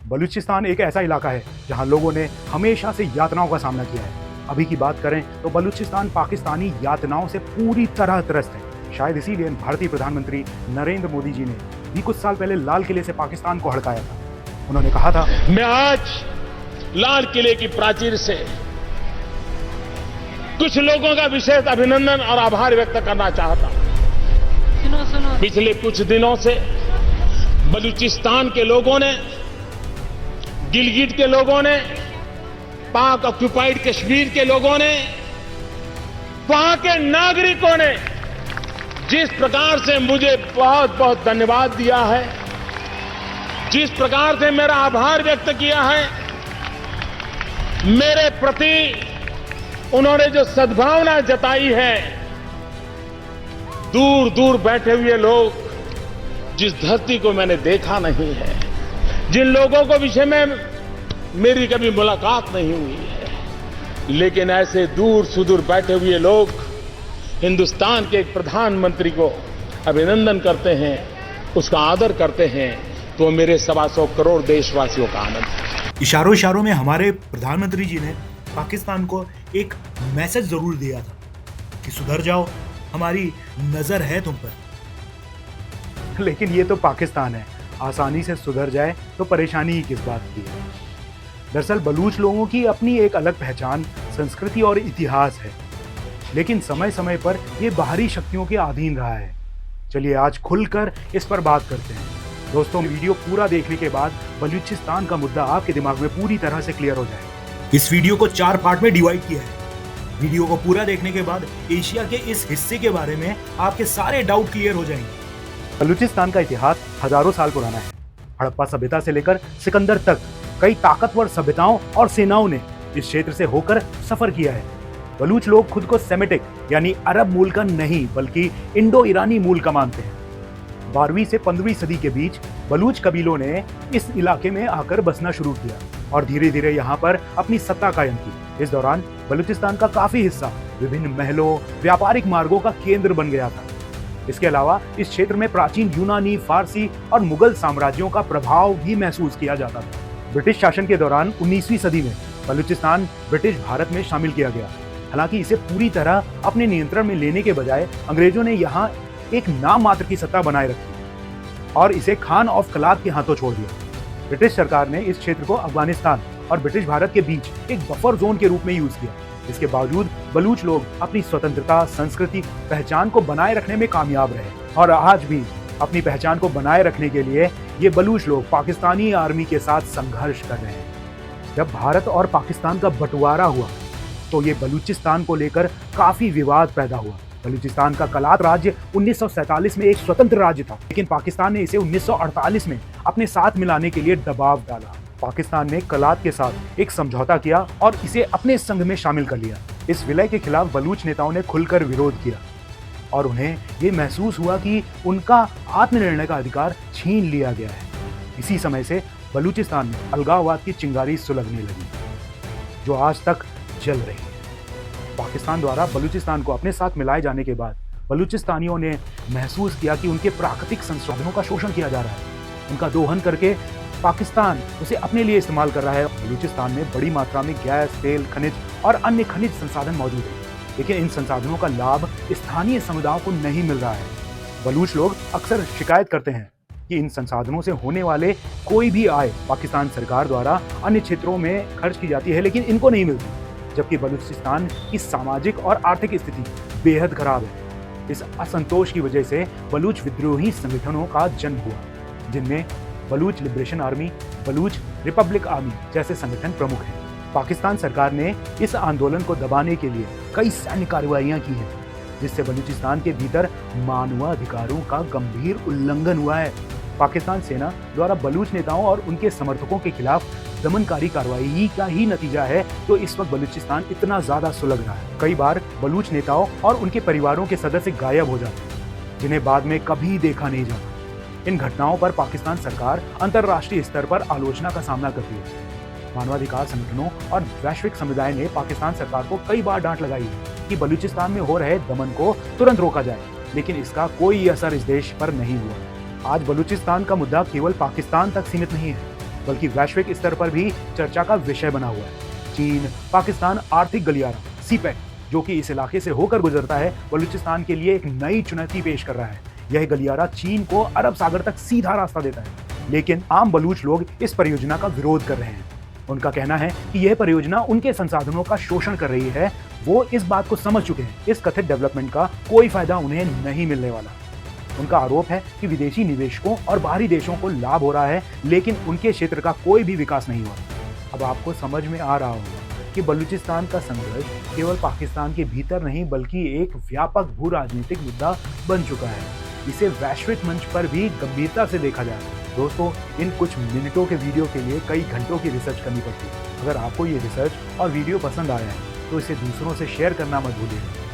बलूचिस्तान एक ऐसा इलाका है जहां लोगों ने हमेशा से यातनाओं का सामना किया है। अभी की बात करें तो बलूचिस्तान पाकिस्तानी यातनाओं से पूरी तरह त्रस्त है। शायद इसीलिए भारतीय प्रधानमंत्री नरेंद्र मोदी जी ने भी कुछ साल पहले लाल किले से पाकिस्तान को हड़काया था। उन्होंने कहा था, मैं आज लाल किले की प्राचीर से कुछ लोगों का विशेष अभिनंदन और आभार व्यक्त करना चाहता हूं। पिछले कुछ दिनों से बलूचिस्तान के लोगों ने, गिलगिट के लोगों ने, पाक ऑक्युपाइड कश्मीर के लोगों ने, वहां के नागरिकों ने जिस प्रकार से मुझे बहुत बहुत धन्यवाद दिया है, जिस प्रकार से मेरा आभार व्यक्त किया है, मेरे प्रति उन्होंने जो सद्भावना जताई है, दूर दूर बैठे हुए लोग, जिस धरती को मैंने देखा नहीं है, जिन लोगों को विषय में मेरी कभी मुलाकात नहीं हुई है, लेकिन ऐसे दूर सुदूर बैठे हुए लोग हिंदुस्तान के एक प्रधानमंत्री को अभिनंदन करते हैं, उसका आदर करते हैं, तो मेरे 125 करोड़ देशवासियों का आनंद है। इशारों इशारों में हमारे प्रधानमंत्री जी ने पाकिस्तान को एक मैसेज जरूर दिया था कि सुधर जाओ, हमारी नजर है तुम पर। लेकिन ये तो पाकिस्तान है, आसानी से सुधर जाए तो परेशानी ही किस बात की है। दरअसल बलूच लोगों की अपनी एक अलग पहचान, संस्कृति और इतिहास है, लेकिन समय समय पर यह बाहरी शक्तियों के अधीन रहा है। चलिए आज खुलकर इस पर बात करते हैं। दोस्तों, वीडियो पूरा देखने के बाद बलूचिस्तान का मुद्दा आपके दिमाग में पूरी तरह से क्लियर हो जाए। इस वीडियो को 4 पार्ट में डिवाइड किया है। वीडियो को पूरा देखने के बाद एशिया के इस हिस्से के बारे में आपके सारे डाउट क्लियर हो जाएंगे। बलूचिस्तान का इतिहास हजारों साल पुराना है। हड़प्पा सभ्यता से लेकर सिकंदर तक कई ताकतवर सभ्यताओं और सेनाओं ने इस क्षेत्र से होकर सफर किया है। बलूच लोग खुद को सेमेटिक यानी अरब मूल का नहीं बल्कि इंडो ईरानी मूल का मानते हैं। 12वीं से 15वीं सदी के बीच बलूच कबीलों ने इस इलाके में आकर बसना शुरू किया और धीरे धीरे यहाँ पर अपनी सत्ता कायम की। इस दौरान बलूचिस्तान का काफी हिस्सा विभिन्न महलों, व्यापारिक मार्गों का केंद्र बन गया था। इसके अलावा इस क्षेत्र में प्राचीन यूनानी, फारसी और मुगल साम्राज्यों का प्रभाव भी महसूस किया जाता था। ब्रिटिश शासन के दौरान 19वीं सदी में बलूचिस्तान ब्रिटिश भारत में शामिल किया गया। हालांकि इसे पूरी तरह अपने नियंत्रण में लेने के बजाय अंग्रेजों ने यहाँ एक नाम मात्र की सत्ता बनाए रखी और इसे खान ऑफ कलात के हाथों छोड़ दिया। ब्रिटिश सरकार ने इस क्षेत्र को अफगानिस्तान और ब्रिटिश भारत के बीच एक बफर जोन के रूप में यूज किया। इसके बावजूद बलूच लोग अपनी स्वतंत्रता, संस्कृति, पहचान को बनाए रखने में कामयाब रहे और आज भी अपनी पहचान को बनाए रखने के लिए ये बलूच लोग पाकिस्तानी आर्मी के साथ संघर्ष कर रहे हैं। जब भारत और पाकिस्तान का बंटवारा हुआ तो ये बलूचिस्तान को लेकर काफी विवाद पैदा हुआ। बलूचिस्तान का कलात राज्य 1947 में एक स्वतंत्र राज्य था, लेकिन पाकिस्तान ने इसे 1948 में अपने साथ मिलाने के लिए दबाव डाला। पाकिस्तान ने कलात के साथ एक समझौता किया और इसे अपने संघ में शामिल कर लिया। इस विलय के खिलाफ बलूच नेताओं ने खुलकर विरोध किया और उन्हें ये महसूस हुआ कि उनका आत्मनिर्णय का अधिकार छीन लिया गया है। इसी समय से बलूचिस्तान में अलगाववाद की चिंगारी सुलगने लगी, जो आज तक जल रही है। पाकिस्तान द्वारा बलूचिस्तान को अपने साथ मिलाए जाने के बाद बलूचिस्तानियों ने महसूस किया कि उनके प्राकृतिक संसाधनों का शोषण किया जा रहा है। उनका दोहन करके पाकिस्तान उसे अपने लिए इस्तेमाल कर रहा है। बलूचिस्तान में बड़ी मात्रा में गैस, तेल, खनिज और अन्य खनिज संसाधन मौजूद है, लेकिन इन संसाधनों का लाभ स्थानीय समुदायों को नहीं मिल रहा है। बलूच लोग अक्सर शिकायत करते हैं कि इन संसाधनों से होने वाले कोई भी आय पाकिस्तान सरकार द्वारा अन्य क्षेत्रों में खर्च की जाती है, लेकिन इनको नहीं मिलती। जबकि बलूचिस्तान की सामाजिक और आर्थिक स्थिति बेहद खराब है। इस असंतोष की वजह से बलूच विद्रोही संगठनों का जन्म हुआ, जिनमें Baloch liberation army, Baloch Republic army जैसे संगठन प्रमुख हैं। पाकिस्तान सरकार ने इस आंदोलन को दबाने के लिए कई सैन्य कार्रवाइयां की हैं, जिससे बलूचिस्तान के भीतर मानवाधिकारों का गंभीर उल्लंघन हुआ है। पाकिस्तान सेना द्वारा बलूच नेताओं और उनके समर्थकों के खिलाफ दमनकारी कार्रवाई का ही नतीजा है तो इस वक्त बलूचिस्तान इतना ज्यादा सुलग रहा है। कई बार बलूच नेताओं और उनके परिवारों के सदस्य गायब हो जाते हैं, जिन्हें बाद में कभी देखा नहीं जाता। इन घटनाओं पर पाकिस्तान सरकार अंतर्राष्ट्रीय स्तर पर आलोचना का सामना करती है। मानवाधिकार संगठनों और वैश्विक समुदाय ने पाकिस्तान सरकार को कई बार डांट लगाई है कि बलूचिस्तान में हो रहे दमन को तुरंत रोका जाए, लेकिन इसका कोई असर इस देश पर नहीं हुआ। आज बलूचिस्तान का मुद्दा केवल पाकिस्तान तक सीमित नहीं है, बल्कि वैश्विक स्तर पर भी चर्चा का विषय बना हुआ है। चीन पाकिस्तान आर्थिक गलियारा सीपेक, जो कि इस इलाके से होकर गुजरता है, बलूचिस्तान के लिए एक नई चुनौती पेश कर रहा है। यह गलियारा चीन को अरब सागर तक सीधा रास्ता देता है, लेकिन आम बलूच लोग इस परियोजना का विरोध कर रहे हैं। उनका कहना है कि यह परियोजना उनके संसाधनों का शोषण कर रही है। वो इस बात को समझ चुके हैं, इस कथित डेवलपमेंट का कोई फायदा उन्हें नहीं मिलने वाला। उनका आरोप है कि विदेशी निवेशकों और बाहरी देशों को लाभ हो रहा है, लेकिन उनके क्षेत्र का कोई भी विकास नहीं हुआ। अब आपको समझ में आ रहा होगा कि बलूचिस्तान का संघर्ष केवल पाकिस्तान के भीतर नहीं, बल्कि एक व्यापक भू राजनीतिक मुद्दा बन चुका है। इसे वैश्विक मंच पर भी गंभीरता से देखा जाए। दोस्तों, इन कुछ मिनटों के वीडियो के लिए कई घंटों की रिसर्च करनी पड़ती है। अगर आपको ये रिसर्च और वीडियो पसंद आया है तो इसे दूसरों से शेयर करना मत भूलिएगा।